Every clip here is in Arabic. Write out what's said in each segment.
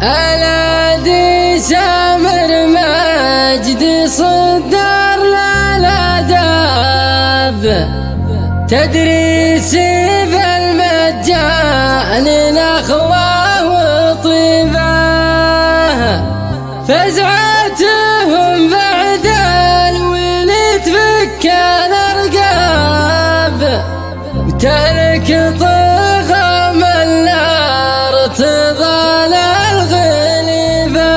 الادي سامر مجدي صدر للاداب تدريسي بالمجان الاخوه وطيبه فزعتهم بعد الولد فك الارقاب تهلك طغى من النار تظل الغليبه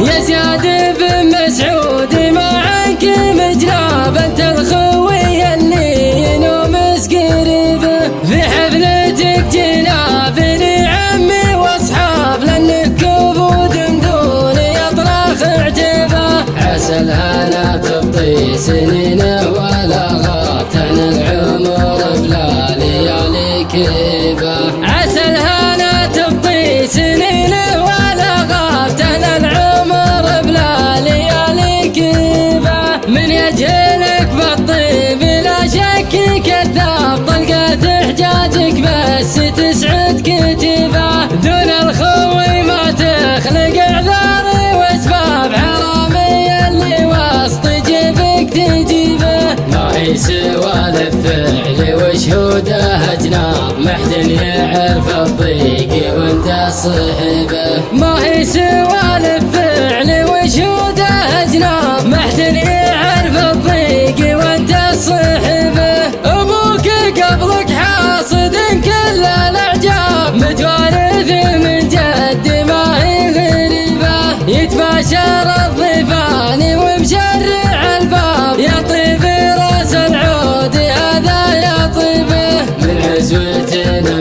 يا زياد بن مسعود معك مجناب انت الخوي اللي ينومس قريبه في حفلتك جناب لعمي واصحاب لانك كبود دون يطرخ عجبه عسى الهنا تبطي سنينه ولا غابتن العمر بلا ليالي كيبه عسى الهنا تبطي سنينه ولا غابتن العمر بلا ليالي كيبه من يجهلك بالطيب لا شك كذاب طلقة حجاجك بس تسعد كتيبه دون الخوي ما تخلق اعذار واسباب حرامي اللي وسط جيبك تجيبه ما هي سوى الفعل وشهوده اجناب محد يعرف الضيق وانت صحبه ما هي سوى الفعل وشهوده اجناب محد يعرف الضيق وانت صحبه ابوك قبلك حاصد كل الاعجاب متوارث من جد ما هي غريبه يتباشر الضيفان ومشرع الباب يا طيب راس العود هذا يا طيبه من عزوة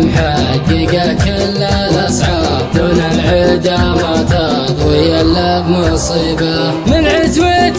محققه كل الاصعاب دون العدا ما تضوي الا بمصيبه من عزوة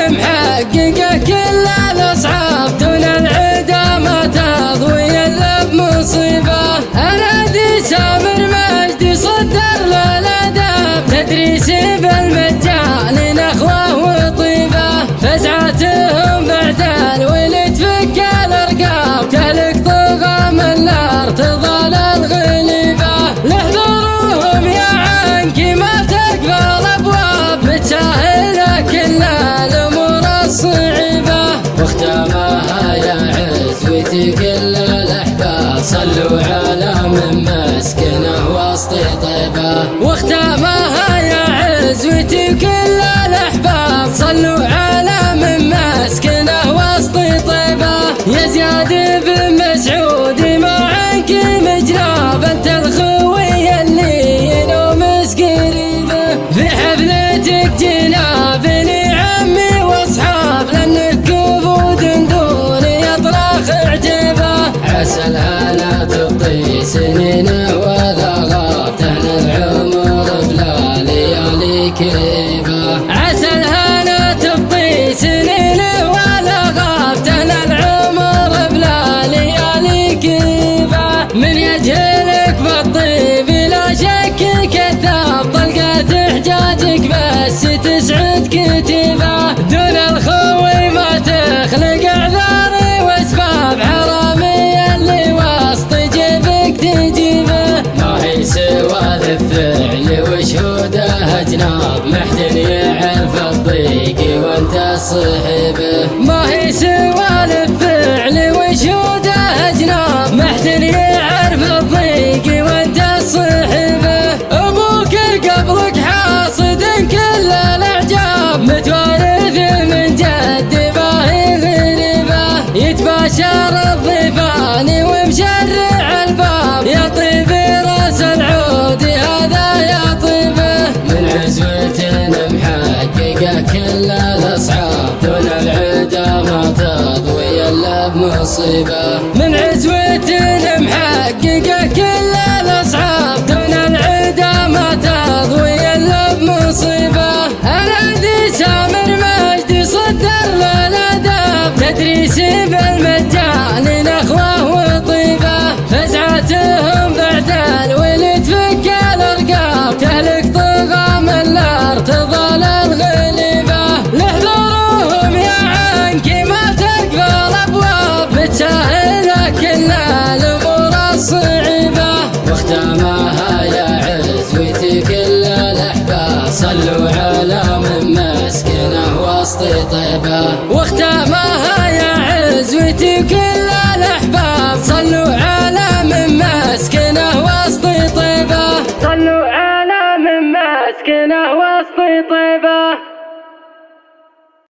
محققه كل الاصعاب دون العدا ما تضوي الا بمصيبه الادي سامر مجدي صدر للاداب تدريسي بالمجان الاخوه وطيبه فزعتهم بعد الولد فك الارقام تهلك طغى من النار تظل الغليبه لحضورهم يا عنك ما تقبل ابواب متساهله كل الامور الصعيبه واختامها يا عزوتي كل الاحباب صلوا على من مسكنه وسط طيبه واختامها يا عزوتي كل الاحباب صلوا على من مسكنه وسط طيبه يا زياد بن مسعود معك مجناب انت الخوي اللي ينومس قريبه في حفلتك جناب لعمي واصحاب لانك كبود دون يطرخ عجبه عسى الهنا تبطي سنينه ولا غابتن العمر بلا ليالي كيبه عسى الهنا تبطي سنينه ولا غابتن العمر بلا ليالي كيبه من يجهلك بالطيب لا شك كذاب طلقة حجاجك بس تسعد كتيبه دون الخوي ما تخلق اعذار واسباب حرامي اللي وسط جيبك تجيبه ما هي سوى الفعل وشهوده اجناب محد يعرف الضيق وانت صحبه ما هي سوى الفعل وشهوده اجناب محد يعرف الضيق وانت صحبه ابوك قبلك حاصد كل الاعجاب متوارث من جد ما هي غريبه يتباشر الضيفان ومشرع الباب يا طيب راس العود هذا يا طيبه من عزوة محققه كل الاصعاب دون العدا ما تضوي الا بمصيبه من عزوة محققه كل الاصعاب دون العدا ما تضوي الا بمصيبه الادي سامر مجدي صدر للاداب تدريسي بالمجان الاخوه وطيبه فزعتهم بعد الولد فك الارقام تهلك طغى من النار تظل الغليبه لحضورهم يا عنك ما تقبل ابواب متساهله كل الامور الصعيبه واختامها يا عزوتي كل الأحباب صلوا على من مسكنه وسط طيبة. واختامها يا عزوتي كل الأحباب صلوا على من مسكنه وسط طيبة. صلوا على من مسكنه وسط طيبة.